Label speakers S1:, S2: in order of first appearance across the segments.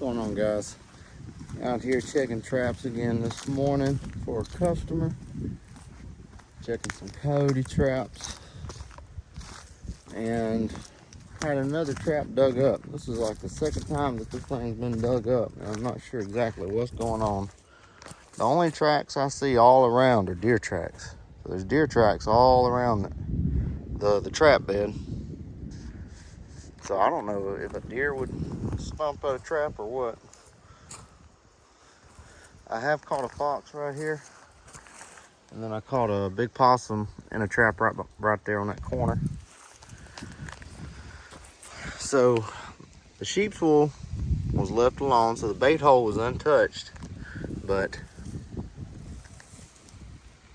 S1: What's going on, guys? Out here checking traps again this morning for a customer. Checking some coyote traps. And had another trap dug up. This is like the second time that this thing's been dug up. And I'm not sure exactly what's going on. The only tracks I see all around are deer tracks. So there's deer tracks all around the trap bed. So I don't know if a deer would stump at a trap or what. I have caught a fox right here. And then I caught a big possum in a trap right there on that corner. So the sheep's wool was left alone, so the bait hole was untouched. But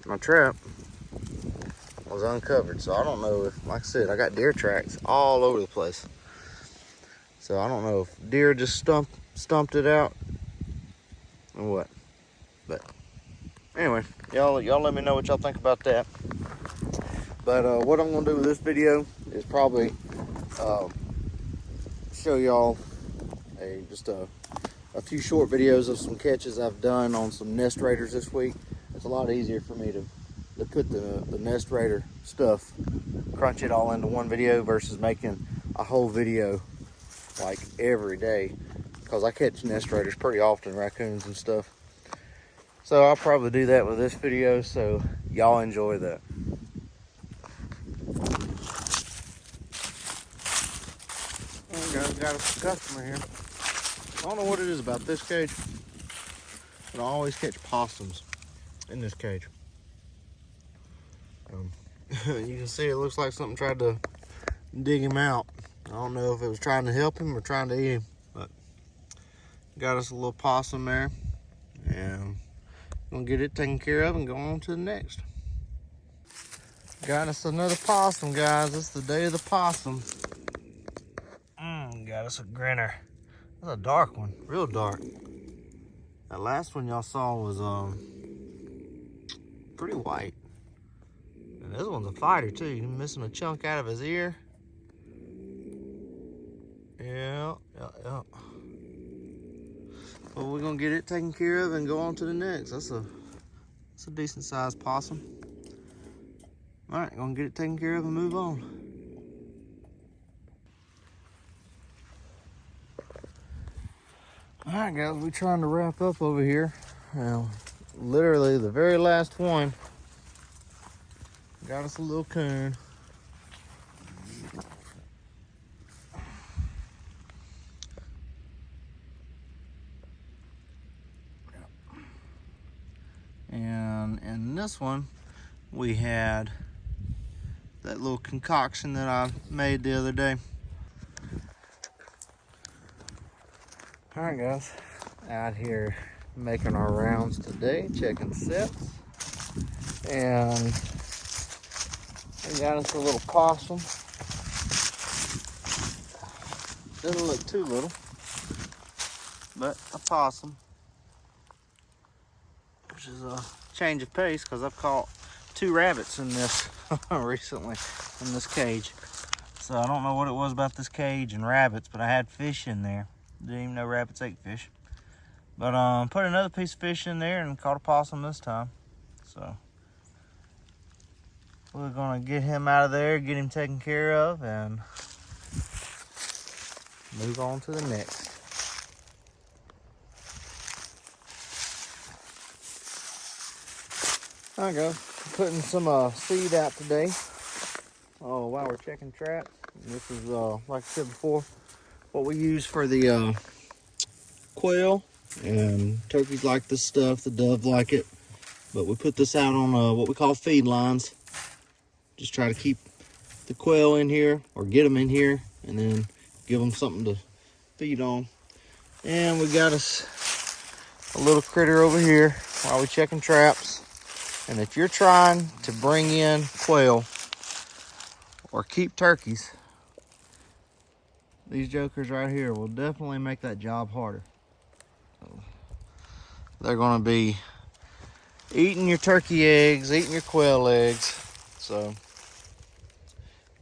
S1: my trap was uncovered. So I don't know if, like I said, I got deer tracks all over the place. So I don't know if deer just stumped it out or what. But anyway, y'all let me know what y'all think about that. But what I'm gonna do with this video is probably show y'all just a few short videos of some catches I've done on some nest raiders this week. It's a lot easier for me to put the nest raider stuff, crunch it all into one video versus making a whole video like every day, because I catch nest raiders pretty often, raccoons and stuff. So I'll probably do that with this video, so y'all enjoy that. Well, guys, got a customer here. I don't know what it is about this cage, but I always catch possums in this cage. You can see it looks like something tried to dig him out. I don't know if it was trying to help him or trying to eat him, but got us a little possum there, and gonna get it taken care of and go on to the next. Got us another possum, guys. It's the day of the possum. Got us a grinner. That's a dark one, real dark. That last one y'all saw was pretty white. And this one's a fighter too. He's missing a chunk out of his ear. Yeah. Well, we're gonna get it taken care of and go on to the next. That's a decent sized possum. All right, gonna get it taken care of and move on. All right, guys, we're trying to wrap up over here. Now, literally the very last one. Got us a little coon. And in this one, we had that little concoction that I made the other day. All right, guys, out here making our rounds today, checking sets. And we got us a little possum. Doesn't look too little, but a possum. Which is a change of pace, because I've caught 2 rabbits in this recently in this cage. So I don't know what it was about this cage and rabbits, but I had fish in there. Didn't even know rabbits ate fish. But put another piece of fish in there and caught a possum this time. So we're gonna get him out of there, get him taken care of, and move on to the next. All right, guys, putting some seed out today. Oh, while we're checking traps. And this is, like I said before, what we use for the quail. And turkeys like this stuff, the dove like it. But we put this out on what we call feed lines. Just try to keep the quail in here, or get them in here, and then give them something to feed on. And we got us a little critter over here while we're checking traps. And if you're trying to bring in quail or keep turkeys, these jokers right here will definitely make that job harder. So they're gonna be eating your turkey eggs, eating your quail eggs. So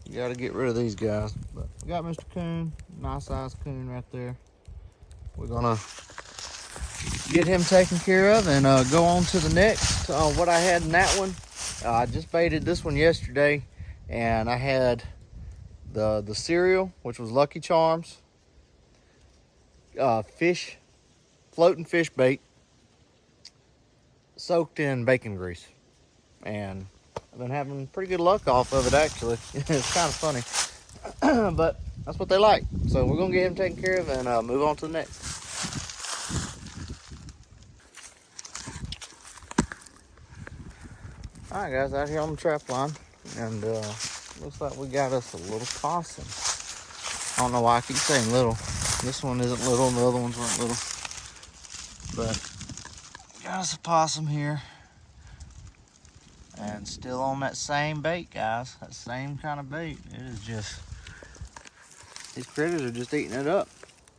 S1: you gotta get rid of these guys. But we got Mr. Coon, nice sized coon right there. we're gonna get him taken care of and go on to the next. What I had in that one, I just baited this one yesterday, and I had the cereal, which was Lucky Charms, floating fish bait, soaked in bacon grease, and I've been having pretty good luck off of it actually. It's kind of funny, but that's what they like. So we're gonna get him taken care of and move on to the next. All right, guys, out here on the trap line, and looks like we got us a little possum. I don't know why I keep saying little. This one isn't little, and the other ones weren't little. But got us a possum here. And still on that same bait, guys. That same kind of bait. It is just, these critters are just eating it up.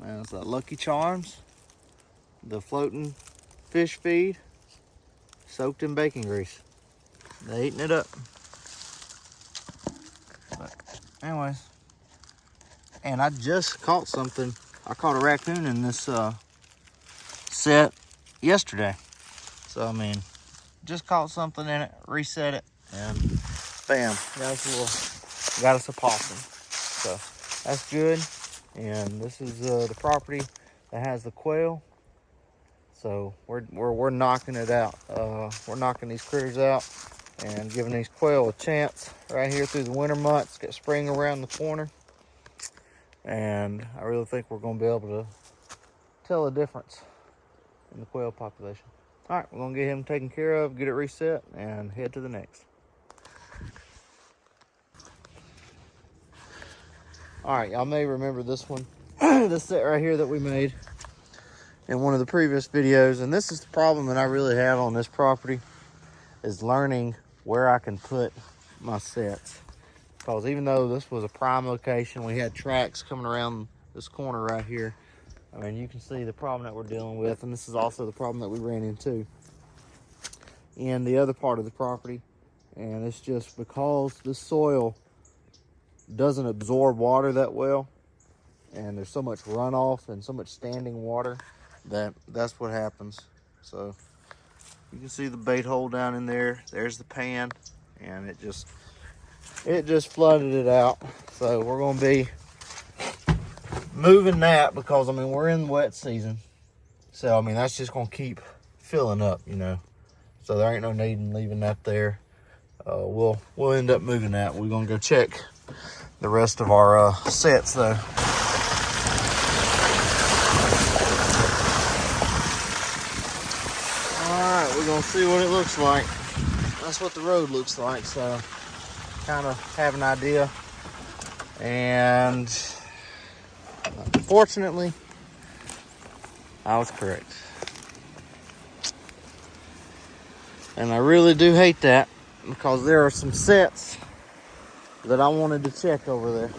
S1: And it's that Lucky Charms, the floating fish feed, soaked in bacon grease. They're eating it up. But anyways, and I just caught something. I caught a raccoon in this set yesterday. So I mean, just caught something in it, reset it, and bam, got us a possum. So that's good. And this is the property that has the quail. So we're knocking it out. We're knocking these critters out and giving these quail a chance right here through the winter months. Get spring around the corner, and I really think we're going to be able to tell a difference in the quail population. All right, we're going to get him taken care of, get it reset, and head to the next. All right, y'all may remember this one, this set right here that we made in one of the previous videos. And this is the problem that I really have on this property, is learning where I can put my sets. Because even though this was a prime location, we had tracks coming around this corner right here. I mean, you can see the problem that we're dealing with, and this is also the problem that we ran into in the other part of the property. And it's just because this soil doesn't absorb water that well, and there's so much runoff and so much standing water, that's what happens. So you can see the bait hole down in there. There's the pan, and it just flooded it out. So we're going to be moving that, because I mean, we're in wet season. So I mean, that's just going to keep filling up, you know. So there ain't no need in leaving that there. We'll end up moving that. We're going to go check the rest of our sets though. Alright, we're going to see what it looks like. That's what the road looks like, so kind of have an idea. And unfortunately, I was correct. And I really do hate that, because there are some sets that I wanted to check over there.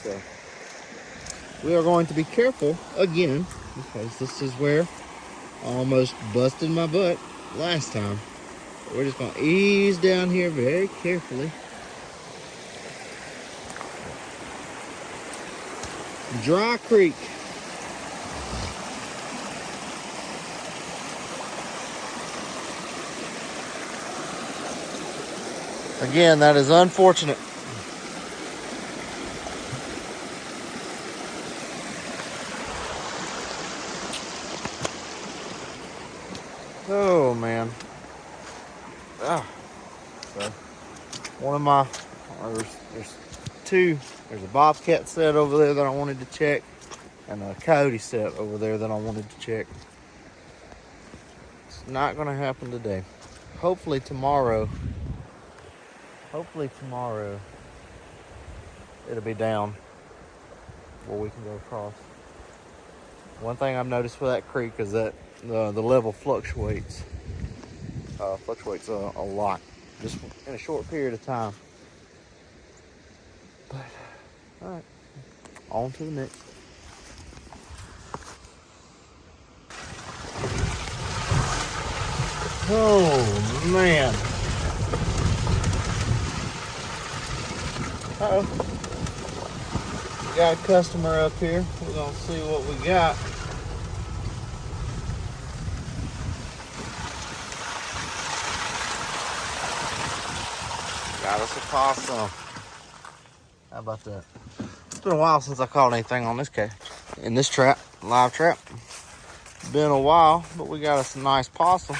S1: So we are going to be careful again, because this is where I almost busted my butt last time. We're just going to ease down here very carefully. Dry creek. Again, that is unfortunate. Oh man. Ah. So one of my, there's two. There's a bobcat set over there that I wanted to check, and a coyote set over there that I wanted to check. It's not going to happen today. Hopefully tomorrow it'll be down where we can go across. One thing I've noticed with that creek is that the level fluctuates a lot, just in a short period of time. But all right, on to the next. Oh man. Uh-oh. got a customer up here. We're gonna see what we got. Got us a possum. How about that? It's been a while since I caught anything on this cast. In this trap, live trap. Been a while, but we got us a nice possum.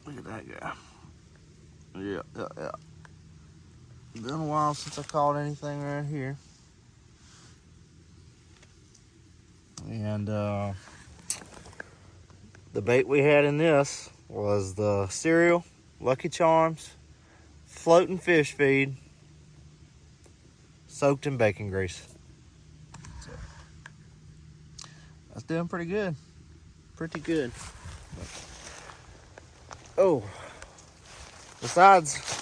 S1: Look at that guy. Yeah. Been a while since I caught anything right here. And the bait we had in this was the cereal, Lucky Charms, floating fish feed, soaked in bacon grease. So, that's doing pretty good. Pretty good. Oh, besides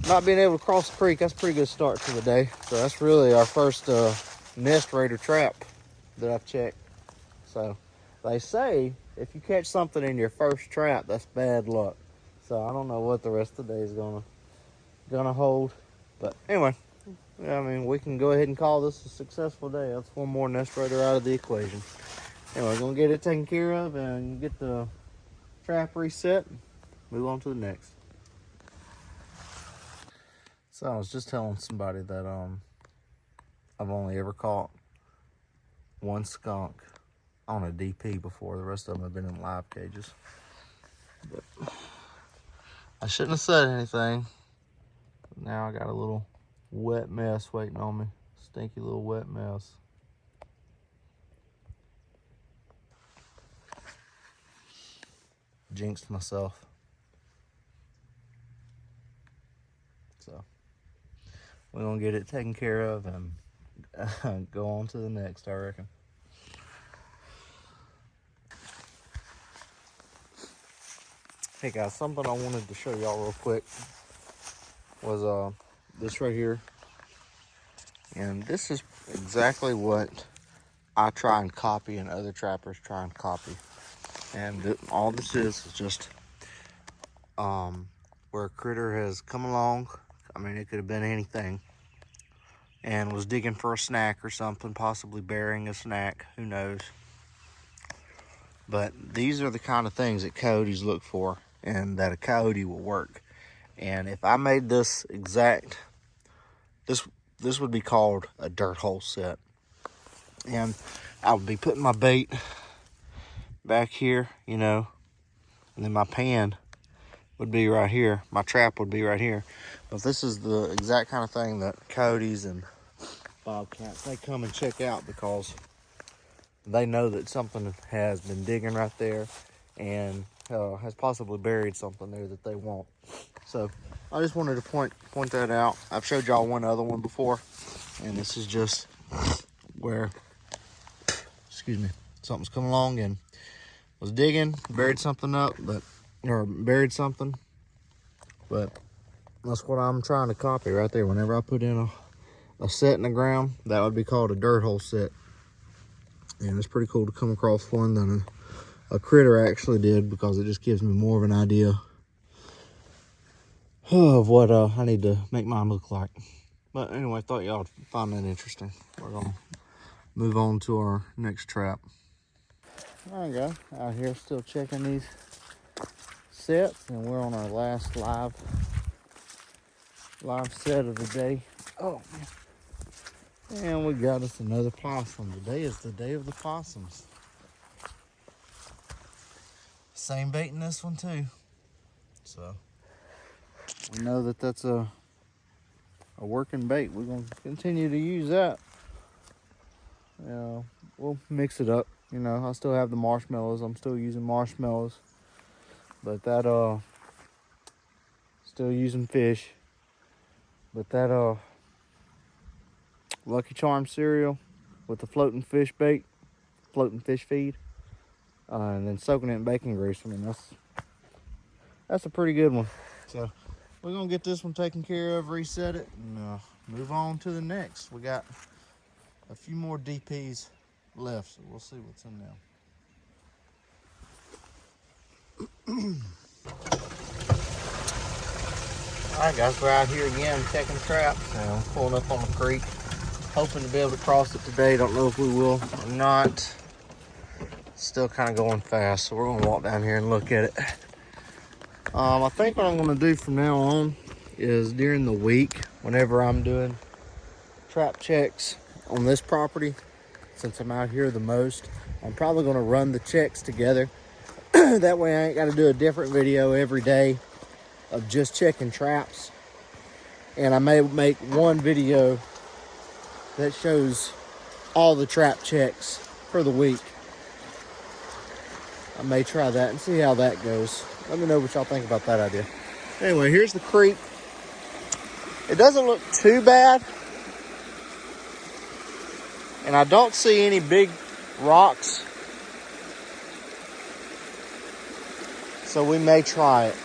S1: not being able to cross the creek, that's a pretty good start to the day. So that's really our first nest raider trap that I've checked. So they say if you catch something in your first trap, that's bad luck. So I don't know what the rest of the day is gonna hold. But anyway, I mean, we can go ahead and call this a successful day. That's one more nest raider out of the equation. Anyway, we're gonna get it taken care of and get the trap reset and move on to the next. So I was just telling somebody that I've only ever caught one skunk on a DP before. The rest of them have been in live cages. But I shouldn't have said anything. But now I got a little wet mess waiting on me. Stinky little wet mess. Jinxed myself. So we're gonna get it taken care of and go on to the next, I reckon. Hey guys, something I wanted to show y'all real quick was this right here. And this is exactly what I try and copy and other trappers try and copy. And all this is just where a critter has come along. I mean, it could have been anything, and was digging for a snack or something, possibly burying a snack, who knows. But these are the kind of things that coyotes look for and that a coyote will work. And if I made this exact, this would be called a dirt hole set. And I would be putting my bait back here, you know, and then my pan would be right here. My trap would be right here. But this is the exact kind of thing that coyotes and bobcats, they come and check out because they know that something has been digging right there and has possibly buried something there that they want. So I just wanted to point that out. I've showed y'all one other one before, and this is just where, excuse me, something's come along and was digging, buried something up, but that's what I'm trying to copy right there. Whenever I put in a set in the ground, that would be called a dirt hole set. And it's pretty cool to come across one than a critter actually did, because it just gives me more of an idea of what I need to make mine look like. But anyway, I thought y'all would find that interesting. We're gonna move on to our next trap. There we go, out here still checking these sets, and we're on our last live set of the day. Oh man. And we got us another possum. Today is the day of the possums. Same bait in this one too. So we know that that's a working bait. We're gonna continue to use that. You know, we'll mix it up. You know, I still have the marshmallows. I'm still using marshmallows. But that still using fish. But that Lucky Charm cereal with the floating fish bait, floating fish feed, and then soaking it in bacon grease. I mean, that's a pretty good one. So we're gonna get this one taken care of, reset it, and move on to the next. We got a few more DPs left, so we'll see what's in there. Alright guys, we're out here again checking traps and pulling up on the creek. Hoping to be able to cross it today. Don't know if we will or not. Still kind of going fast, so we're going to walk down here and look at it. I think what I'm going to do from now on is during the week, whenever I'm doing trap checks on this property, since I'm out here the most, I'm probably going to run the checks together. That way I ain't got to do a different video every day of just checking traps. And I may make one video that shows all the trap checks for the week. I may try that and see how that goes. Let me know what y'all think about that idea. Anyway, here's the creek. It doesn't look too bad. And I don't see any big rocks. So we may try it.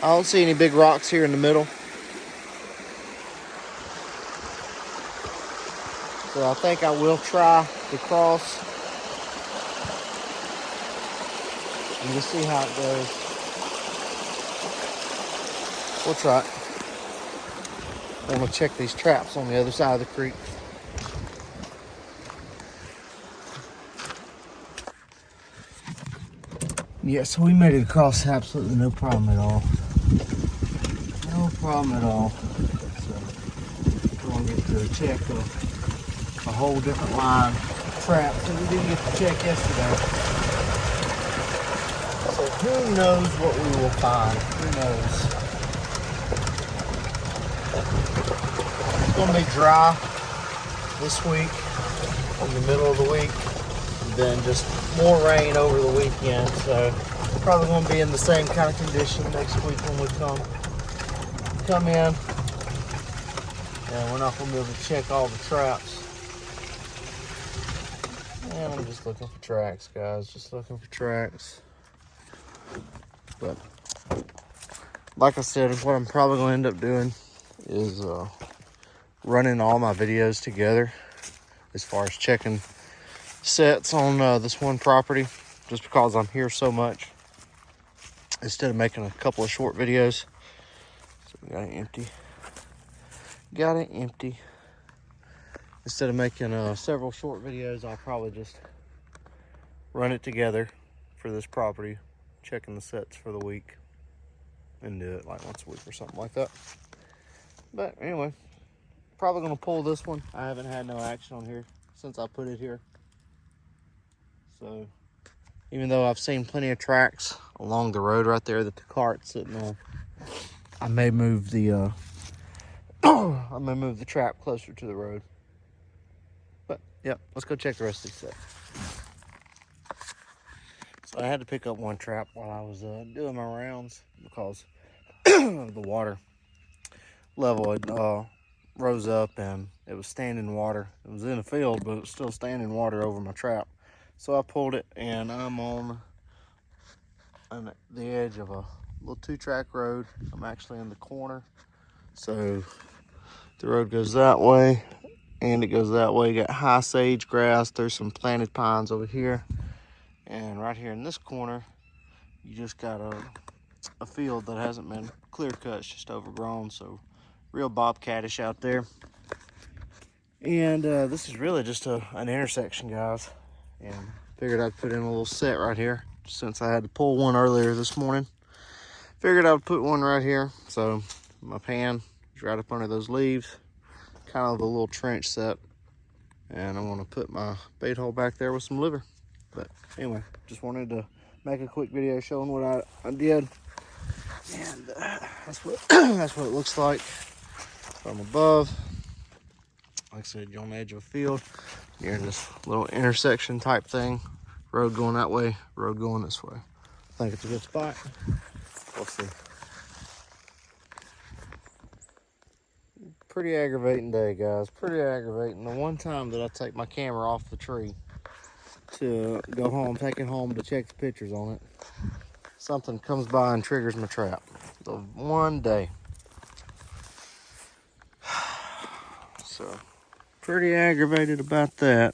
S1: I don't see any big rocks here in the middle. So I think I will try to cross and just see how it goes. We'll try it. I'm gonna check these traps on the other side of the creek. Yeah, so we made it across absolutely no problem at all. No problem at all. So we're gonna get to check a whole different line of traps that we didn't get to check yesterday. So who knows what we will find? Who knows? It's gonna be dry this week, in the middle of the week, and then just more rain over the weekend. So probably gonna be in the same kind of condition next week when we come in. And we're not gonna be able to check all the traps. And I'm just looking for tracks, guys. Just looking for tracks. But like I said, what I'm probably going to end up doing is running all my videos together as far as checking sets on this one property, just because I'm here so much, instead of making a couple of short videos. So we got it empty. Instead of making several short videos, I'll probably just run it together for this property, checking the sets for the week, and do it like once a week or something like that. But anyway, probably gonna pull this one. I haven't had no action on here since I put it here. So even though I've seen plenty of tracks along the road right there that the cart's sitting on, I may move the I may move the trap closer to the road. But yep, let's go check the rest of these sets. So I had to pick up one trap while I was doing my rounds because the water level had rose up and it was standing water. It was in a field, but it was still standing water over my trap. So I pulled it, and I'm on the edge of a little 2-track road. I'm actually in the corner. So the road goes that way and it goes that way. You got high sage grass. There's some planted pines over here. And right here in this corner, you just got a field that hasn't been clear cut. It's just overgrown. So real bobcatish out there. And this is really just an intersection, guys. And figured I'd put in a little set right here since I had to pull one earlier this morning. Figured I'd put one right here. So my pan is right up under those leaves. Kind of a little trench set. And I'm gonna put my bait hole back there with some liver. But anyway, just wanted to make a quick video showing what I did. And that's what that's what it looks like from above. Like I said, you're on the edge of a field. You're in this little intersection type thing. Road going that way, road going this way. I think it's a good spot. We'll see. Pretty aggravating day, guys. Pretty aggravating. The one time that I take my camera off the tree to go home, take it home to check the pictures on it, something comes by and triggers my trap. The one day. So, pretty aggravated about that.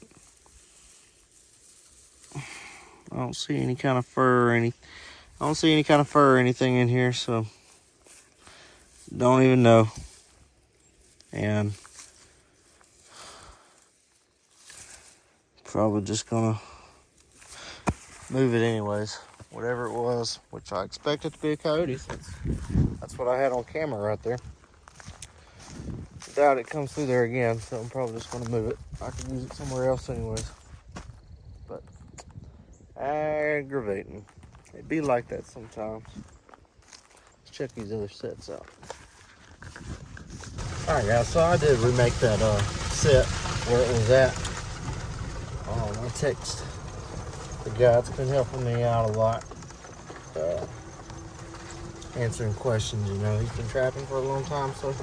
S1: I don't see any kind of fur or anything in here, so Don't even know. And probably just gonna move it anyways. Whatever it was, which I expect it to be a coyote, since that's what I had on camera right there. Doubt it comes through there again, so I'm probably just gonna move it. I could use it somewhere else anyways. But aggravating. It be like that sometimes. Let's check these other sets out. Alright guys, so I did remake that set where it was at. I text the guy that's been helping me out a lot, answering questions. You know, he's been trapping for a long time, so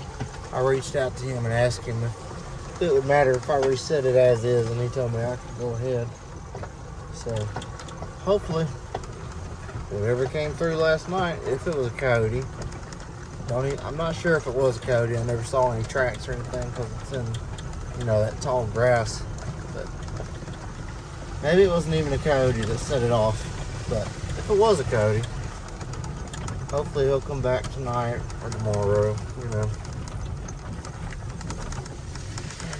S1: I reached out to him and asked him if it would matter if I reset it as is, and he told me I could go ahead. So hopefully whatever came through last night, if it was a coyote, I'm not sure if it was a coyote. I never saw any tracks or anything because it's in, you know, that tall grass. But maybe it wasn't even a coyote that set it off. But if it was a coyote, hopefully he'll come back tonight or tomorrow, you know.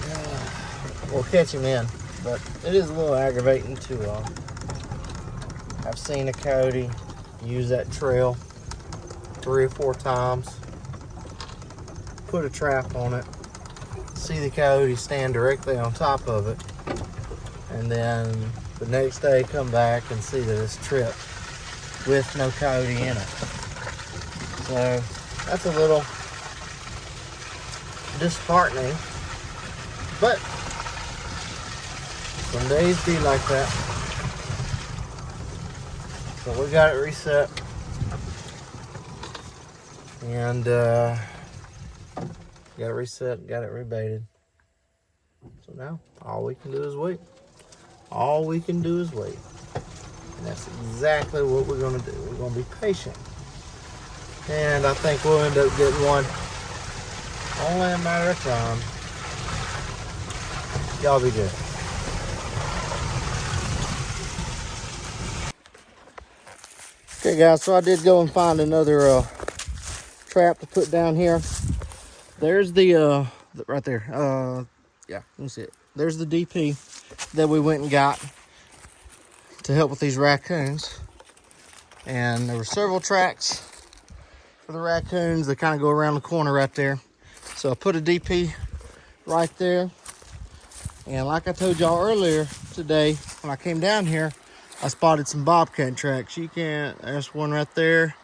S1: And, we'll catch him in. But it is a little aggravating to I've seen a coyote use that trail 3 or 4 times, put a trap on it, see the coyote stand directly on top of it, and then the next day come back and see that it's tripped with no coyote in it. So that's a little disheartening, but some days be like that. So we got it reset, and got it reset, got it rebaited. So now all we can do is wait. All we can do is wait. And that's exactly what we're gonna do. We're gonna be patient. And I think we'll end up getting one. Only a matter of time. Y'all be good. Okay guys, so I did go and find another trap to put down here. There's the right there. Yeah, you can see it. There's the DP that we went and got to help with these raccoons. And there were several tracks for the raccoons that kind of go around the corner right there. So I put a DP right there. And like I told y'all earlier today, when I came down here, I spotted some bobcat tracks. There's one right there,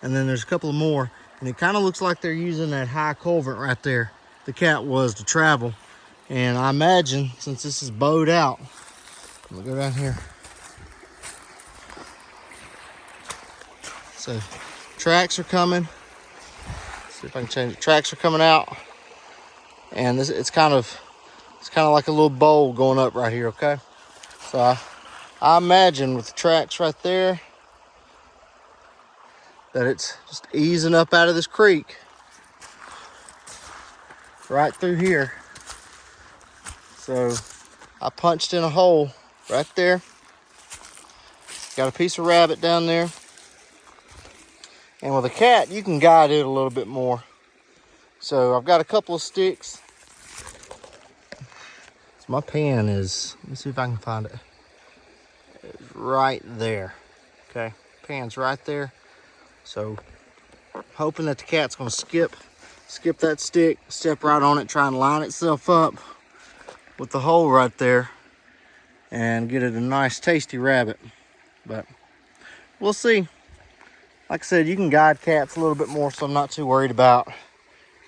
S1: and then there's a couple of more. And it kind of looks like they're using that high culvert right there, the cat was, to travel. And I imagine, since this is bowed out, we'll go down here. So tracks are coming. Let's see if I can change it. Tracks are coming out, and it's kind of like a little bowl going up right here. Okay, so I imagine with the tracks right there that it's just easing up out of this creek right through here. So I punched in a hole right there. Got a piece of rabbit down there. And with a cat, you can guide it a little bit more. So I've got a couple of sticks. So my pan is, let me see if I can find it. It's right there. Okay, pan's right there. So hoping that the cat's gonna skip that stick, step right on it, try and line itself up with the hole right there and get it a nice tasty rabbit. But we'll see. Like I said, you can guide cats a little bit more, so I'm not too worried about,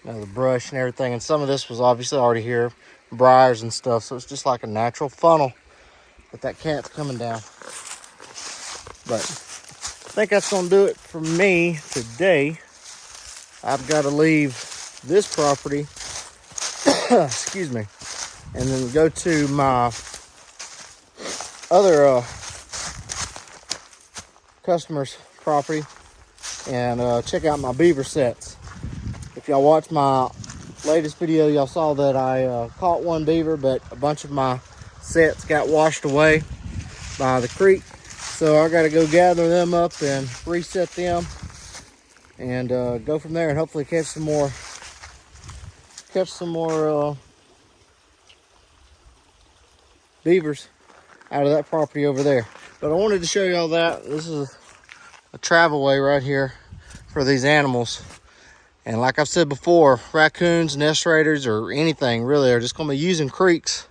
S1: you know, the brush and everything. And some of this was obviously already here, briars and stuff, so it's just like a natural funnel that cat's coming down. But I think that's gonna do it for me today. I've got to leave this property, excuse me, and then go to my other customer's property and check out my beaver sets. If y'all watched my latest video, y'all saw that I caught one beaver, but a bunch of my sets got washed away by the creek. So I got to go gather them up and reset them and go from there and hopefully catch some more beavers out of that property over there. But I wanted to show y'all that this is a travel way right here for these animals. And like I've said before, raccoons, nest raiders, or anything really are just going to be using creeks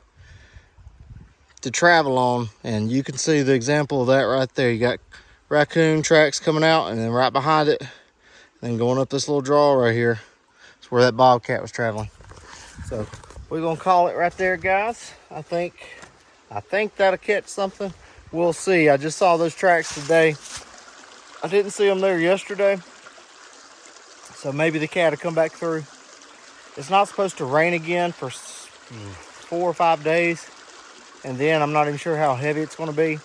S1: to travel on. And you can see the example of that right there. You got raccoon tracks coming out, and then right behind it, then going up this little draw right here, is where that bobcat was traveling. So we're gonna call it right there, guys. I think that'll catch something. We'll see. I just saw those tracks today. I didn't see them there yesterday, so maybe the cat will come back through. It's not supposed to rain again for 4 or 5 days, and then I'm not even sure how heavy it's going to be.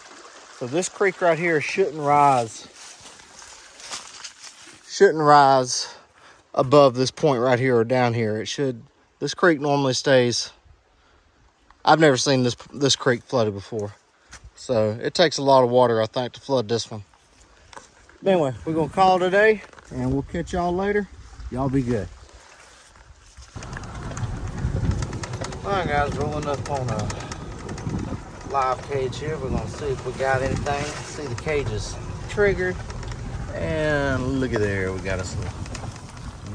S1: So this creek right here shouldn't rise above this point right here or down here. It should. This creek normally stays. I've never seen this creek flooded before, so it takes a lot of water, I think, to flood this one. But anyway, we're gonna call it a day, and we'll catch y'all later. Y'all be good. All right, guys, rolling up on a live cage here. We're gonna see if we got anything. See the cages triggered, and look at there, we got us a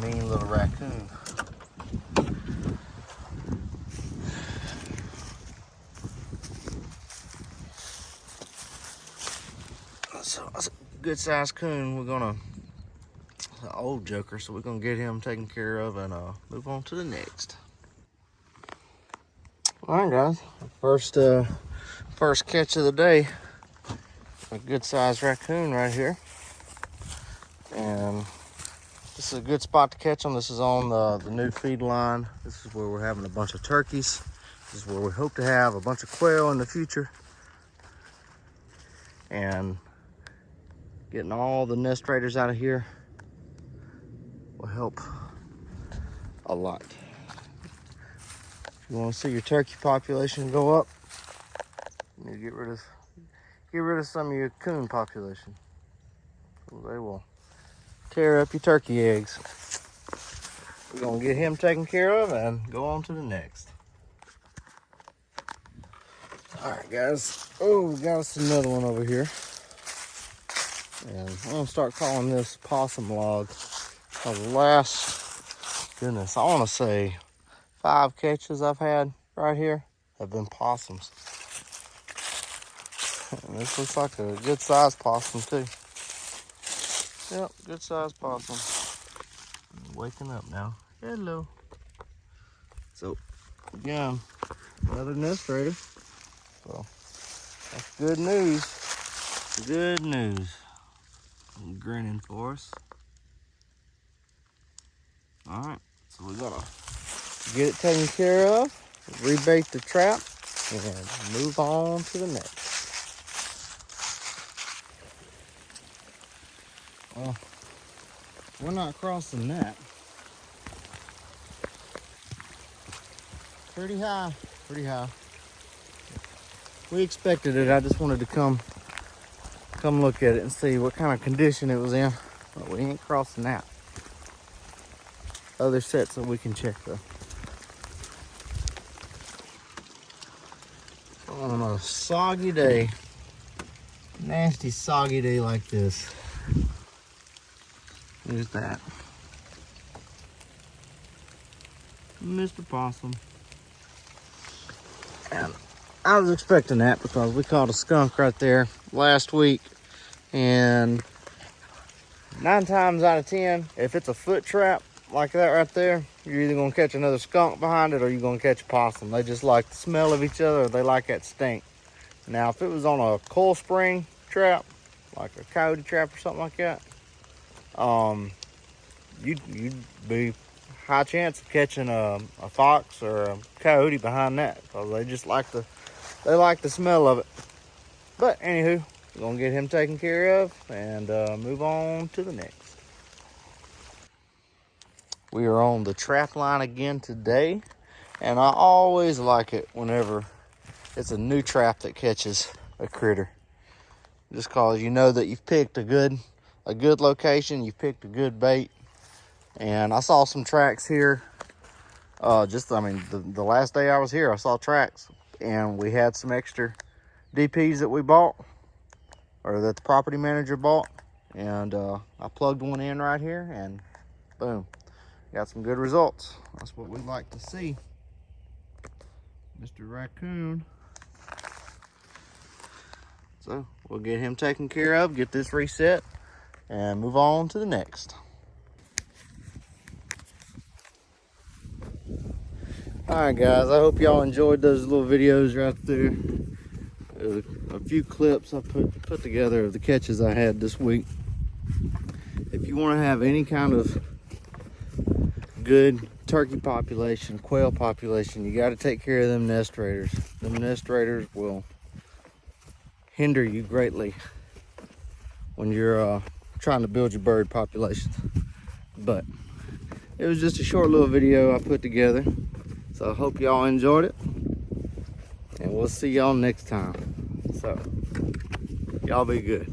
S1: mean little raccoon. So that's a good sized coon. We're gonna, an old joker, so we're gonna get him taken care of and move on to the next. All right, guys, first catch of the day, a good sized raccoon right here, and this is a good spot to catch them. This is on the new feed line. This is where we're having a bunch of turkeys. This is where we hope to have a bunch of quail in the future, and getting all the nest raiders out of here will help a lot. If you want to see your turkey population go up, you get rid of some of your coon population. So they will tear up your turkey eggs. We're gonna get him taken care of and go on to the next. All right, guys. Oh, we got us another one over here. And I'm gonna start calling this possum log. The last, goodness, I wanna say 5 catches I've had right here have been possums. And this looks like a good sized possum too. Yep, good sized possum. Waking up now. Hello. So, again, another nest raider. So, that's good news. Good news. Grinning for us. All right, so we gotta get it taken care of, rebait the trap, and move on to the next. Well, we're not crossing that. Pretty high, pretty high. We expected it. I just wanted to come look at it and see what kind of condition it was in. But we ain't crossing that. Other sets that we can check though. On a soggy day, nasty soggy day like this, there's that. Mr. Possum. And I was expecting that because we caught a skunk right there last week, and 9 times out of 10, if it's a foot trap like that right there, you're either gonna catch another skunk behind it or you're gonna catch a possum. They just like the smell of each other, or they like that stink. Now, if it was on a coil spring trap, like a coyote trap or something like that, you'd be high chance of catching a fox or a coyote behind that, because they just like the smell of it. But anywho, we're gonna get him taken care of and move on to the next. We are on the trap line again today, and I always like it whenever it's a new trap that catches a critter, just cause you know that you've picked a good a good location. You picked a good bait. And I saw some tracks here. The last day I was here, I saw tracks. And we had some extra DPs that we bought, or that the property manager bought. And I plugged one in right here, and boom, got some good results. That's what we like to see, Mr. Raccoon. So we'll get him taken care of, get this reset, and move on to the next. All right, guys, I hope y'all enjoyed those little videos right there. A few clips I put together of the catches I had this week. If you want to have any kind of good turkey population, quail population, you got to take care of them nest raiders. Them nest raiders will hinder you greatly when you're trying to build your bird populations. But it was just a short little video I put together. So I hope y'all enjoyed it, and we'll see y'all next time. So y'all be good.